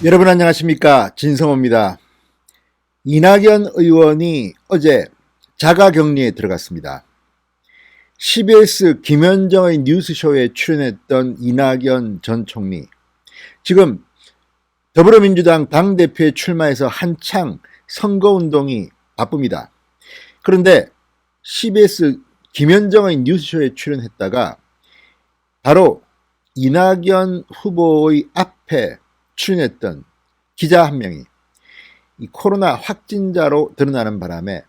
여러분 안녕하십니까, 진성호입니다. 이낙연 의원이 어제 자가격리에 들어갔습니다. CBS 김현정의 뉴스쇼에 출연했던 이낙연 전 총리, 지금 더불어민주당 당대표에 출마해서 한창 선거운동이 바쁩니다. 그런데 CBS 김현정의 뉴스쇼에 출연했다가 바로 이낙연 후보의 앞에 출연했던 기자 한 명이 이 코로나 확진자로 드러나는 바람에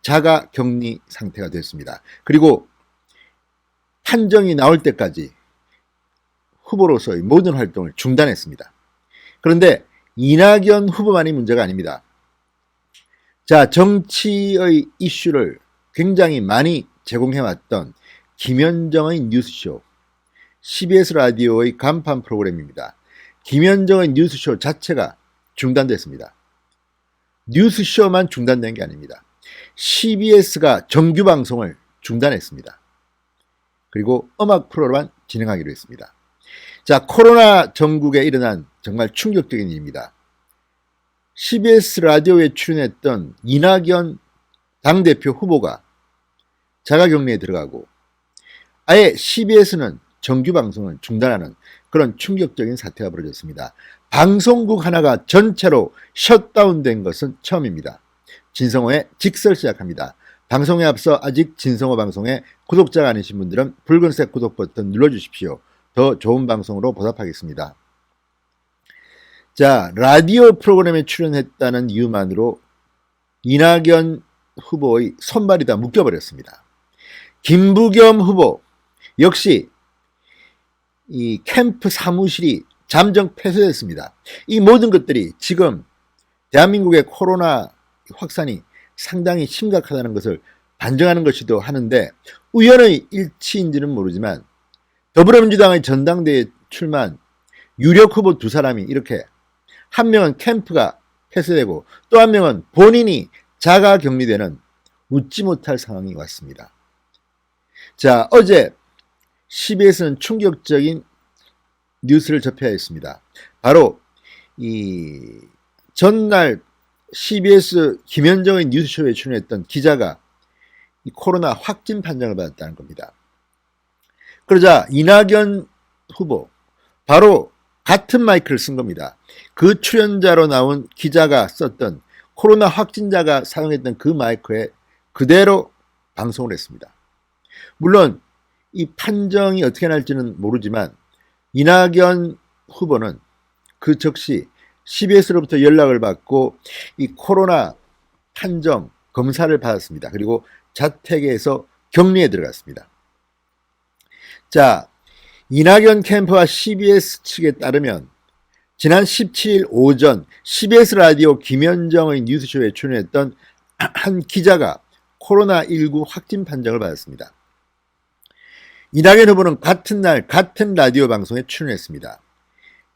자가 격리 상태가 됐습니다. 그리고 판정이 나올 때까지 후보로서의 모든 활동을 중단했습니다. 그런데 이낙연 후보만이 문제가 아닙니다. 자, 정치의 이슈를 굉장히 많이 제공해왔던 김현정의 뉴스쇼, CBS 라디오의 간판 프로그램입니다. 김현정의 뉴스쇼 자체가 중단됐습니다. 뉴스쇼만 중단된 게 아닙니다. CBS가 정규 방송을 중단했습니다. 그리고 음악 프로만 진행하기로 했습니다. 자, 코로나 전국에 일어난 정말 충격적인 일입니다. CBS 라디오에 출연했던 이낙연 당대표 후보가 자가격리에 들어가고 아예 CBS는 정규 방송을 중단하는 그런 충격적인 사태가 벌어졌습니다. 방송국 하나가 전체로 셧다운된 것은 처음입니다. 진성호의 직설 시작합니다. 방송에 앞서 아직 진성호 방송에 구독자가 아니신 분들은 붉은색 구독 버튼 눌러주십시오. 더 좋은 방송으로 보답하겠습니다. 자, 라디오 프로그램에 출연했다는 이유만으로 이낙연 후보의 손발이 다 묶여버렸습니다. 김부겸 후보 역시 이 캠프 사무실이 잠정 폐쇄됐습니다. 이 모든 것들이 지금 대한민국의 코로나 확산이 상당히 심각하다는 것을 반증하는 것이기도 하는데, 우연의 일치인지는 모르지만 더불어민주당의 전당대회에 출마한 유력 후보 두 사람이 이렇게, 한 명은 캠프가 폐쇄되고 또 한 명은 본인이 자가 격리되는 웃지 못할 상황이 왔습니다. 자, 어제 CBS는 충격적인 뉴스를 접해야 했습니다. 바로 이 전날 CBS 김현정의 뉴스쇼에 출연했던 기자가 이 코로나 확진 판정을 받았다는 겁니다. 그러자 이낙연 후보 바로 같은 마이크를 쓴 겁니다. 그 출연자로 나온 기자가 썼던 코로나 확진자가 사용했던 그 마이크에 그대로 방송을 했습니다. 물론 이 판정이 어떻게 날지는 모르지만 이낙연 후보는 그 즉시 CBS로부터 연락을 받고 이 코로나 판정 검사를 받았습니다. 그리고 자택에서 격리에 들어갔습니다. 자, 이낙연 캠프와 CBS 측에 따르면 지난 17일 오전 CBS 라디오 김현정의 뉴스쇼에 출연했던 한 기자가 코로나19 확진 판정을 받았습니다. 이낙연 후보는 같은 날 같은 라디오 방송에 출연했습니다.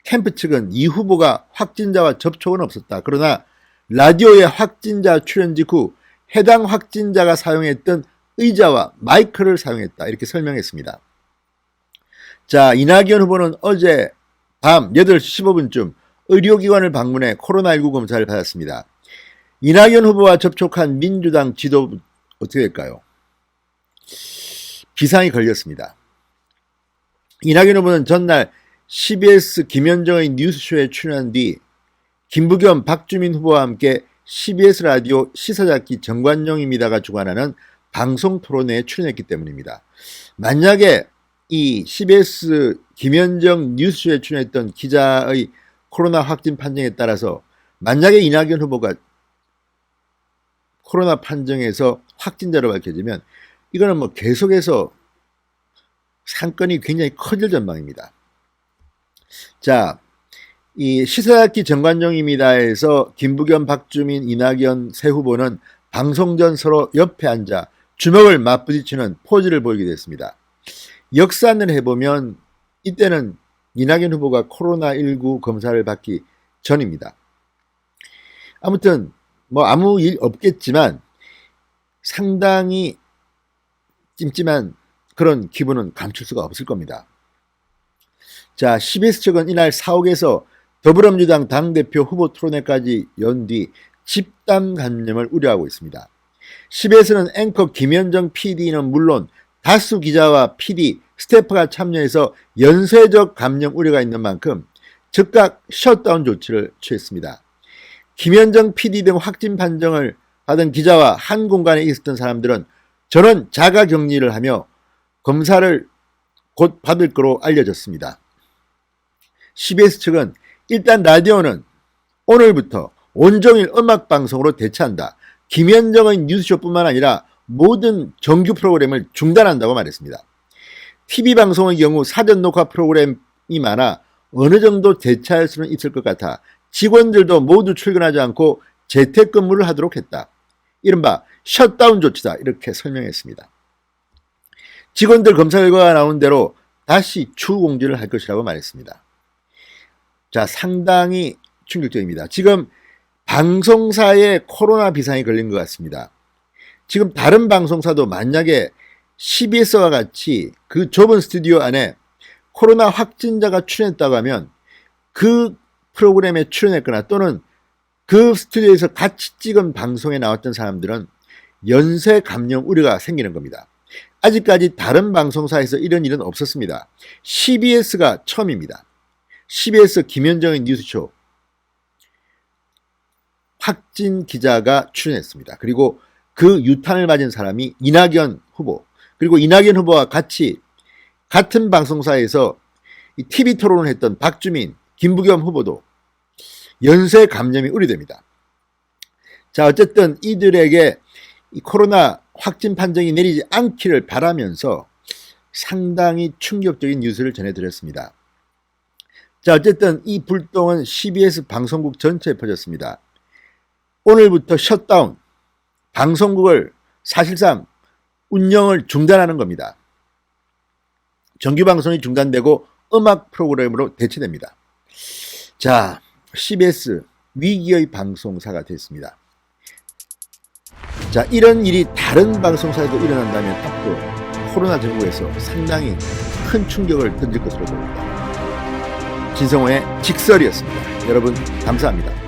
캠프 측은 이 후보가 확진자와 접촉은 없었다. 그러나 라디오의 확진자 출연 직후 해당 확진자가 사용했던 의자와 마이크를 사용했다. 이렇게 설명했습니다. 자, 이낙연 후보는 어제 밤 8시 15분쯤 의료기관을 방문해 코로나19 검사를 받았습니다. 이낙연 후보와 접촉한 민주당 지도 어떻게 될까요? 비상이 걸렸습니다. 이낙연 후보는 전날 CBS 김현정의 뉴스쇼에 출연한 뒤 김부겸 박주민 후보와 함께 CBS 라디오 시사잡기 정관용입니다가 주관하는 방송 토론회에 출연했기 때문입니다. 만약에 이 CBS 김현정 뉴스쇼에 출연했던 기자의 코로나 확진 판정에 따라서 만약에 이낙연 후보가 코로나 판정에서 확진자로 밝혀지면 이거는 뭐 계속해서 상권이 굉장히 커질 전망입니다. 자, 이 시사잡기 정관용입니다에서 김부겸, 박주민, 이낙연 세 후보는 방송 전 서로 옆에 앉아 주먹을 맞부딪히는 포즈를 보이게 됐습니다. 역산을 해보면 이때는 이낙연 후보가 코로나19 검사를 받기 전입니다. 아무튼 뭐 아무 일 없겠지만 상당히 찜찜한 그런 기분은 감출 수가 없을 겁니다. 자, CBS 측은 이날 사옥에서 더불어민주당 당대표 후보 토론회까지 연 뒤 집단 감염을 우려하고 있습니다. CBS는 앵커 김현정 PD는 물론 다수 기자와 PD, 스태프가 참여해서 연쇄적 감염 우려가 있는 만큼 즉각 셧다운 조치를 취했습니다. 김현정 PD 등 확진 판정을 받은 기자와 한 공간에 있었던 사람들은 전원 자가격리를 하며 검사를 곧 받을 거로 알려졌습니다. CBS 측은 일단 라디오는 오늘부터 온종일 음악방송으로 대체한다. 김현정의 뉴스쇼뿐만 아니라 모든 정규 프로그램을 중단한다고 말했습니다. TV방송의 경우 사전 녹화 프로그램이 많아 어느 정도 대체할 수는 있을 것 같아 직원들도 모두 출근하지 않고 재택근무를 하도록 했다. 이른바 셧다운 조치다. 이렇게 설명했습니다. 직원들 검사 결과가 나온 대로 다시 추후 공지를 할 것이라고 말했습니다. 자, 상당히 충격적입니다. 지금 방송사에 코로나 비상이 걸린 것 같습니다. 지금 다른 방송사도 만약에 CBS와 같이 그 좁은 스튜디오 안에 코로나 확진자가 출연했다고 하면 그 프로그램에 출연했거나 또는 그 스튜디오에서 같이 찍은 방송에 나왔던 사람들은 연쇄 감염 우려가 생기는 겁니다. 아직까지 다른 방송사에서 이런 일은 없었습니다. CBS가 처음입니다. CBS 김현정의 뉴스쇼 확진 기자가 출연했습니다. 그리고 그 유탄을 맞은 사람이 이낙연 후보, 그리고 이낙연 후보와 같이 같은 방송사에서 TV 토론을 했던 박주민, 김부겸 후보도 연쇄 감염이 우려됩니다. 자, 어쨌든 이들에게 이 코로나 확진 판정이 내리지 않기를 바라면서 상당히 충격적인 뉴스를 전해드렸습니다. 자, 어쨌든 이 불똥은 CBS 방송국 전체에 퍼졌습니다. 오늘부터 셧다운, 방송국을 사실상 운영을 중단하는 겁니다. 정규방송이 중단되고 음악 프로그램으로 대체됩니다. 자, CBS 위기의 방송사가 됐습니다. 자, 이런 일이 다른 방송사에도 일어난다면 앞으로 코로나 전국에서 상당히 큰 충격을 던질 것으로 보입니다. 진성호의 직설이었습니다. 여러분 감사합니다.